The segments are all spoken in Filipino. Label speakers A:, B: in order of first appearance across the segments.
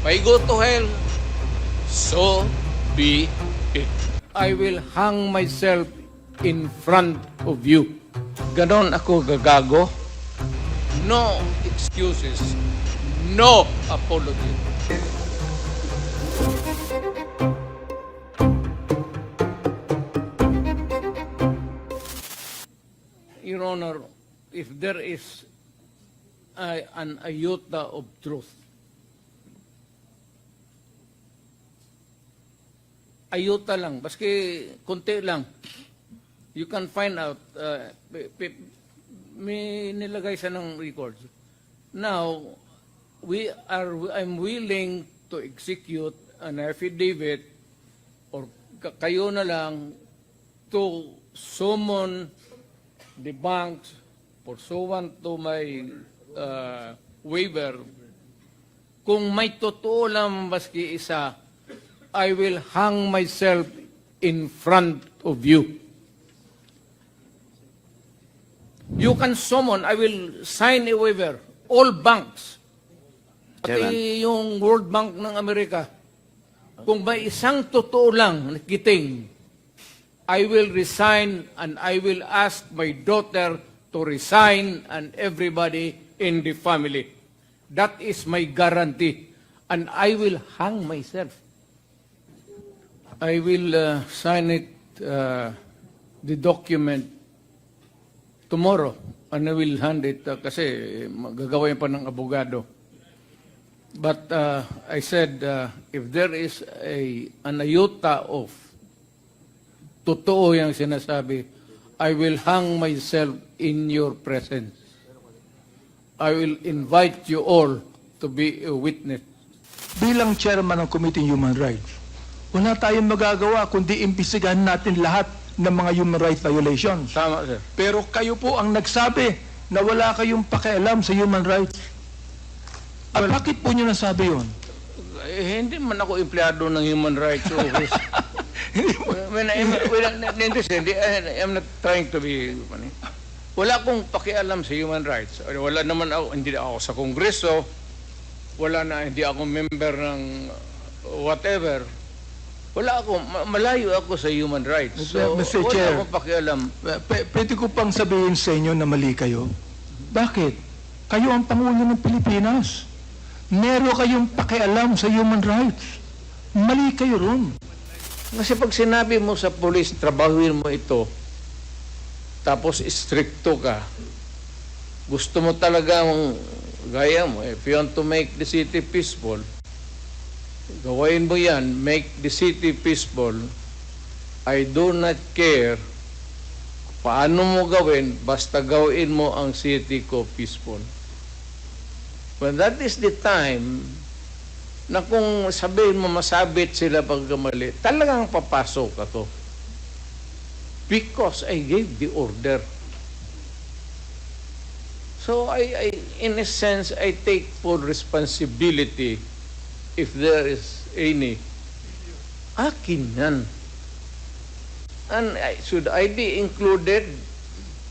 A: may go to hell, so be it.
B: I will hang myself in front of you. Ganon ako gagago.
A: No excuses, no apology.
B: Your Honor, if there is an iota of truth, iota lang, baski konti lang, you can find out, may nilagay sa ng records. Now, I'm willing to execute an affidavit or kayo na lang to summon the banks pursuant to my waiver. Kung may totoo lang baski isa, I will hang myself in front of you. You can summon, I will sign a waiver, all banks, pati yung World Bank ng Amerika. Kung may isang totoo lang nakiting, I will resign and I will ask my daughter to resign and everybody in the family. That is my guarantee. And I will hang myself. I will sign it, the document, tomorrow. And I will hand it kasi magagawin pa ng abogado. But I said, if there is an iota of totoo yung sinasabi, I will hang myself in your presence. I will invite you all to be a witness.
C: Bilang chairman ng Committee on Human Rights, wala tayong magagawa kundi imbestigahan natin lahat ng mga human rights violations.
B: Tama, sir.
C: Pero kayo po ang nagsabi na wala kayong pakialam sa human rights. At bakit po nyo nasabi yun?
A: Hindi man ako empleyado ng Human Rights Office. I'm not trying to be funny. Wala akong pakialam sa human rights. Wala naman ako, hindi ako sa Kongreso, hindi ako member ng whatever. Wala ako, malayo ako sa human rights. So,
C: Mr.
A: wala
C: Chair,
A: akong pakialam.
C: Pwede ko pang sabihin sa inyo na mali kayo. Bakit? Kayo ang Pangulo ng Pilipinas. Meron kayong pakialam sa human rights. Mali kayo ron.
A: Kasi pag sinabi mo sa police, trabahuin mo ito, tapos stricto ka, gusto mo talagang, gaya mo, if you want to make the city peaceful, gawain mo yan, make the city peaceful, I do not care paano mo gawin, basta gawin mo ang city ko peaceful. When that is the time na kung sabihin mo masabit sila pagkamali, talagang papasok ako. Because I gave the order. So in a sense, I take full responsibility if there is any. Akin yan. And should I be included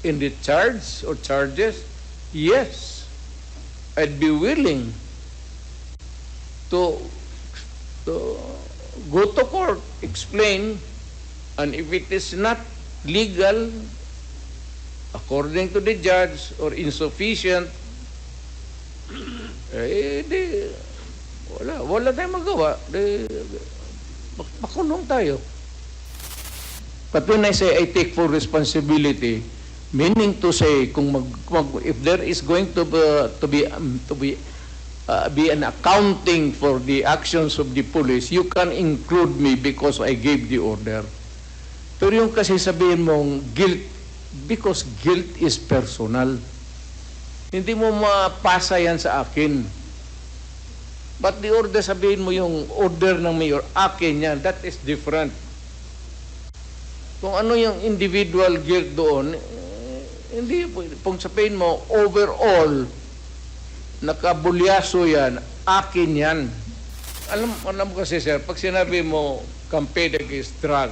A: in the charge or charges? Yes. I'd be willing to go to court, explain, and if it is not legal, according to the judge, or insufficient, wala tayong magawa. Makulong tayo. But when I say I take full responsibility, meaning to say, if there is going to be an accounting for the actions of the police, you can include me because I gave the order. Pero yung kasi sabihin mong guilt, because guilt is personal. Hindi mo mapasa yan sa akin. But the order, sabihin mo yung order ng mayor, akin yan, that is different. Kung ano yung individual guilt doon, hindi, kung sabihin mo, overall, nakabulyaso yan, akin yan. Alam mo kasi, sir, pag sinabi mo, campaign against drug,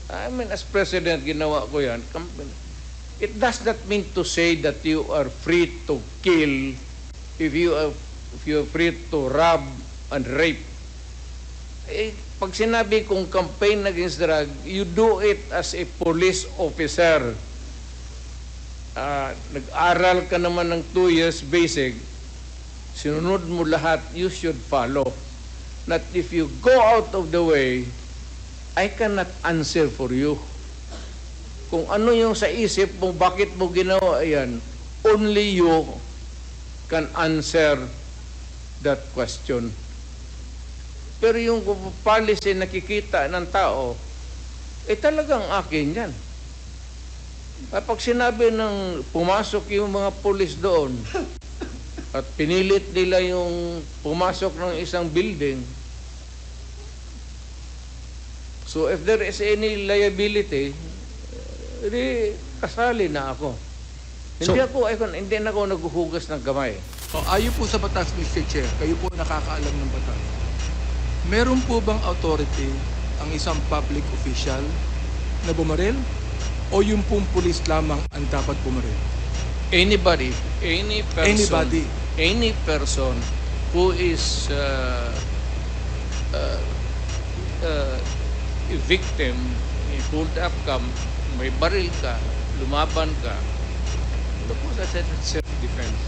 A: I mean, as president, ginawa ko yan. It does not mean to say that you are free to kill, if you are free to rob, and rape. Eh, pag sinabi kong campaign against drug, you do it as a police officer. Nag-aral ka naman ng 2 years basic, sinunod mo lahat, you should follow. Not if you go out of the way, I cannot answer for you. Kung ano yung sa isip mo, bakit mo ginawa yan, only you can answer that question. Pero yung policy nakikita ng tao, talagang akin yan. Pag sinabi ng pumasok yung mga pulis doon at pinilit nila yung pumasok ng isang building, so if there is any liability, kasali na ako. Hindi na ako naghuhugas ng kamay.
C: So, ayon po sa batas, Mr. Chair, kayo po nakakaalam ng batas. Meron po bang authority ang isang public official na bumaril? O yung pong pulis lamang ang dapat bumaril?
A: Anybody,
C: Anybody.
A: any person who is a victim, pulled up ka, may baril ka, lumaban ka, that's self-defense.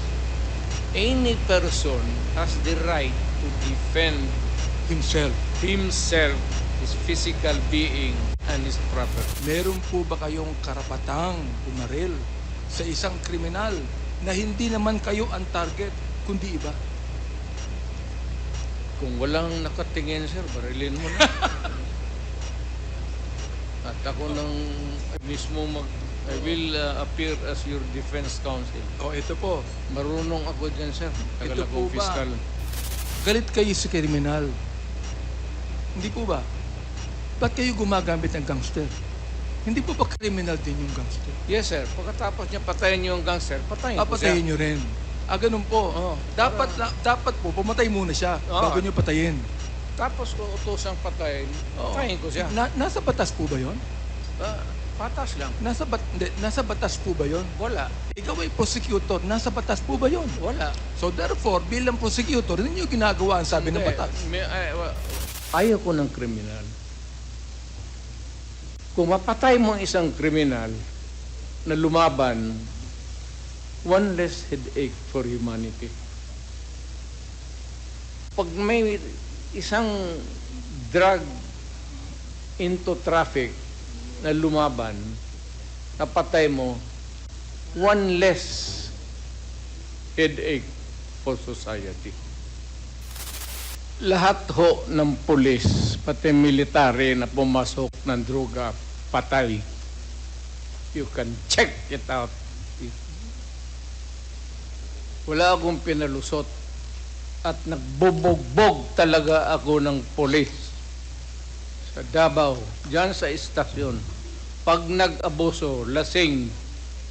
A: Any person has the right to defend
C: Himself.
A: his physical being, and his property.
C: Meron po ba kayong karapatang bumaril sa isang kriminal na hindi naman kayo ang target, kundi iba?
A: Kung walang nakatingin, sir, barilin mo na. At ako nang mismo I will appear as your defense counsel.
C: O ito po,
A: Marunong ako dyan, sir. Tagal
C: Ito po
A: akong
C: ba?
A: fiscal.
C: galit kayo sa kriminal. Hindi po ba? Ba't kayo gumagamit ng gangster? Hindi po ba criminal din yung gangster?
A: Yes, sir. Pagkatapos niya patayin yung gangster, patayin ko siya.
C: Papatayin nyo rin. Ganun po.
A: Oo.
C: Dapat po, pumatay muna siya
A: Oo.
C: bago nyo patayin.
A: Tapos kung utosang patayin,
C: Oo.
A: patayin ko siya.
C: Nasa batas po ba yon?
A: Patas lang.
C: Nasa batas po ba yon?
A: Wala.
C: Ikaw ay prosecutor, nasa batas po ba yon?
A: Wala.
C: So therefore, bilang prosecutor, hindi nyo ginagawa ang sabi ng
A: Hindi.
C: batas.
A: Ayaw ko ng kriminal. Kung mapatay mo ang isang kriminal na lumaban, one less headache for humanity. Pag may isang drug into traffic na lumaban, napatay mo, one less headache for society. Lahat ho ng pulis, pati military na pumasok ng droga, patay. You can check it out. Wala akong pinalusot at nagbubugbog talaga ako ng pulis sa Davao, dyan sa istasyon. Pag nag-abuso, lasing,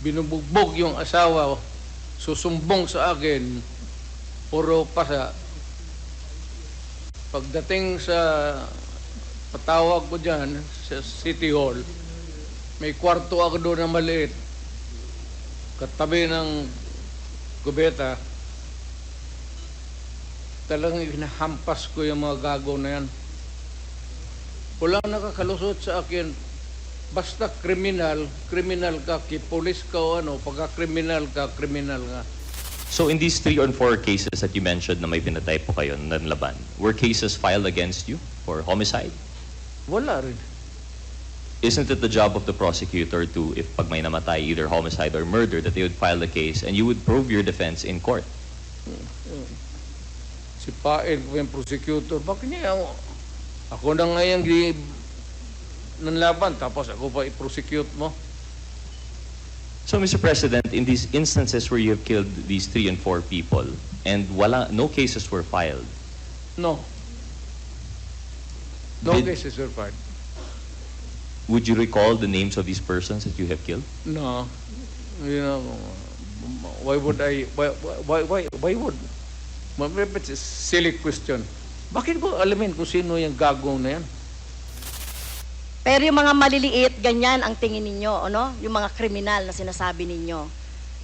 A: binubugbog yung asawa, susumbong sa akin, puro pasa. Pagdating sa patawag ko dyan, sa City Hall, may kwarto ako doon na maliit, katabi ng kubeta. Talagang hinahampas ko yung mga gago na yan. Walang nakakalusot sa akin. Basta kriminal ka, kipulis ka o ano, pagka-kriminal ka, kriminal nga.
D: So in these 3 or 4 cases that you mentioned na may pinatay po kayo na laban, were cases filed against you for homicide?
A: Wala rin.
D: Isn't it the job of the prosecutor to, if pag may namatay, either homicide or murder, that they would file the case and you would prove your defense in court?
A: Sipain ko yung prosecutor. Bakit niya ako na ngayon ng laban, tapos ako pa i-prosecute mo?
D: So, Mr. President, in these instances where you have killed these 3 and 4 people and no cases were filed,
A: No. No
D: Did-
A: cases were filed.
D: would you recall the names of these persons that you have killed?
A: No. You know, why would I, why would? It's a silly question. Bakit ko alamin kung sino yung gagong na yan?
E: Pero yung mga maliliit, ganyan ang tingin ninyo, ano? Yung mga kriminal na sinasabi ninyo.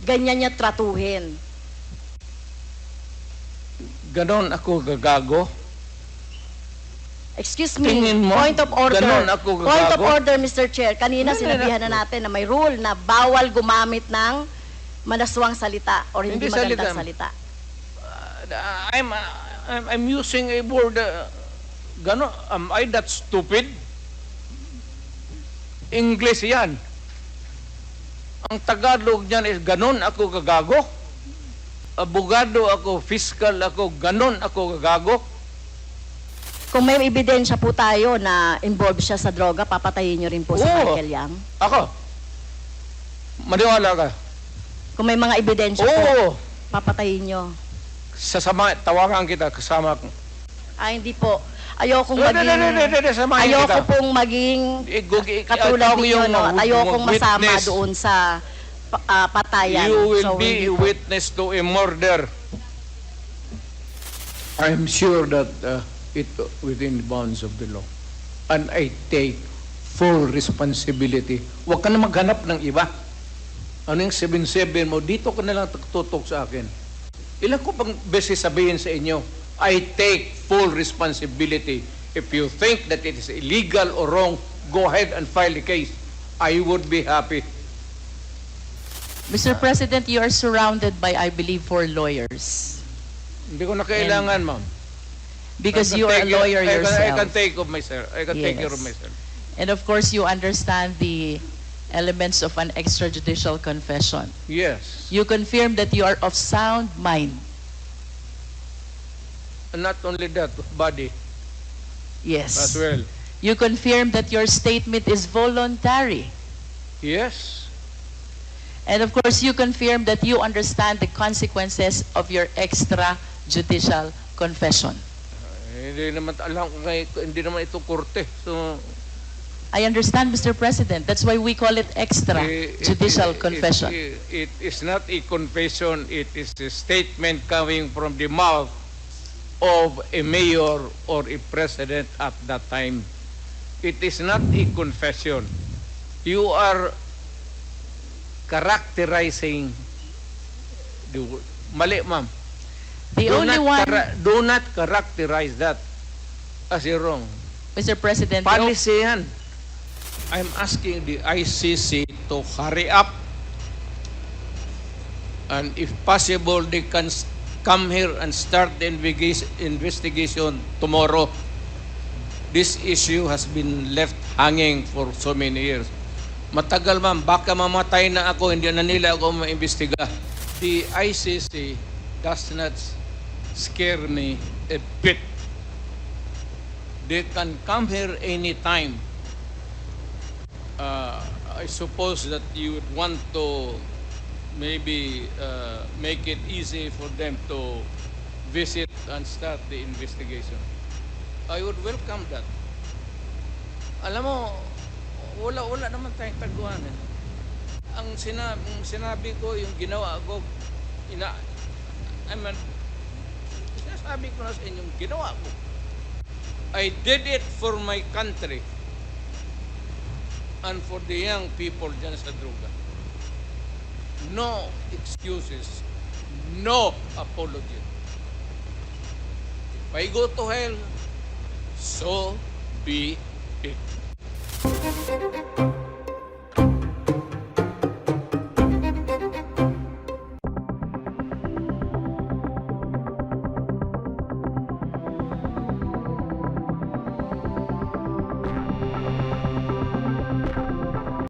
E: Ganyan niya tratuhin.
A: Ganon ako gagago.
E: Excuse me,
A: Tingin mo,
E: point of order.
A: ganon ako
E: Point of
A: gagago?
E: order, Mr. Chair. Kanina
A: Ganon
E: sinabihan na natin na may rule na bawal gumamit ng manaswang salita or hindi
A: Hindi
E: magandang
A: salita.
E: salita.
A: I'm using a word, gano, am I that stupid? English yan. Ang Tagalog niyan is ganon ako gagago. Abogado ako, fiscal ako, ganon ako gagago.
E: Kung may ebidensya po tayo na involved siya sa droga, papatayin niyo rin po si
A: Oo.
E: Michael Yang.
A: Ako, maniwala ka.
E: Kung may mga ebidensya po,
A: Oo,
E: papatayin niyo.
A: sasama, tawagan kita, kasama ko.
E: Hindi po. Ayokong
A: Hindi,
E: maging...
A: samahin
E: Ayoko
A: kita.
E: pong maging
A: ikaw
E: katulad ninyo,
A: yung
E: no? At ayokong masama
A: witness.
E: doon sa patayan.
A: You will
E: So,
A: be
E: hindi
A: a
E: po.
A: witness to a murder. I'm sure that it within the bounds of the law. And I take full responsibility. Huwag ka na maghanap ng iba. Ano yung 7-7 mo? Dito ka na lang tutok sa akin. Ilan ko pang beses sabihin sa inyo, I take full responsibility. If you think that it is illegal or wrong, go ahead and file the case. I would be happy.
F: Mr. President, you are surrounded by, I believe, 4 lawyers.
A: Hindi ko na kailangan, ma'am.
F: Because
A: I can
F: you are a
A: take
F: lawyer
A: I can
F: yourself.
A: take of myself. I can take
F: Yes.
A: care of myself.
F: And of course, you understand the elements of an extrajudicial confession.
A: Yes.
F: You confirm that you are of sound mind.
A: And not only that, body
F: Yes.
A: as well.
F: You confirm that your statement is voluntary.
A: Yes.
F: And of course, you confirm that you understand the consequences of your extrajudicial confession.
A: Hindi naman alam ko hindi naman ito korte. So
F: I understand, Mr. President. That's why we call it extrajudicial confession.
A: It is not a confession. It is a statement coming from the mouth of a mayor or a president at that time. It is not a confession. You are characterizing the word. Mali, ma'am.
F: The only one,
A: Do not characterize that as a wrong.
F: Mr. President,
A: Policy yan. I'm asking the ICC to hurry up, and if possible, they can come here and start the investigation tomorrow. This issue has been left hanging for so many years. Matagal, ma'am, baka mamatay na ako, hindi na nila ako maimbestiga. The ICC does not scare me a bit. They can come here anytime. I suppose that you would want to maybe make it easy for them to visit and start the investigation. I would welcome that. Alam mo, wala naman tayong taguan. Ang sinabi ko, yung ginawa ko, sinasabi ko na sa inyo, yung ginawa ko. I did it for my country and for the young people dyan sa droga. No excuses. No apology. If I go to hell, so be it.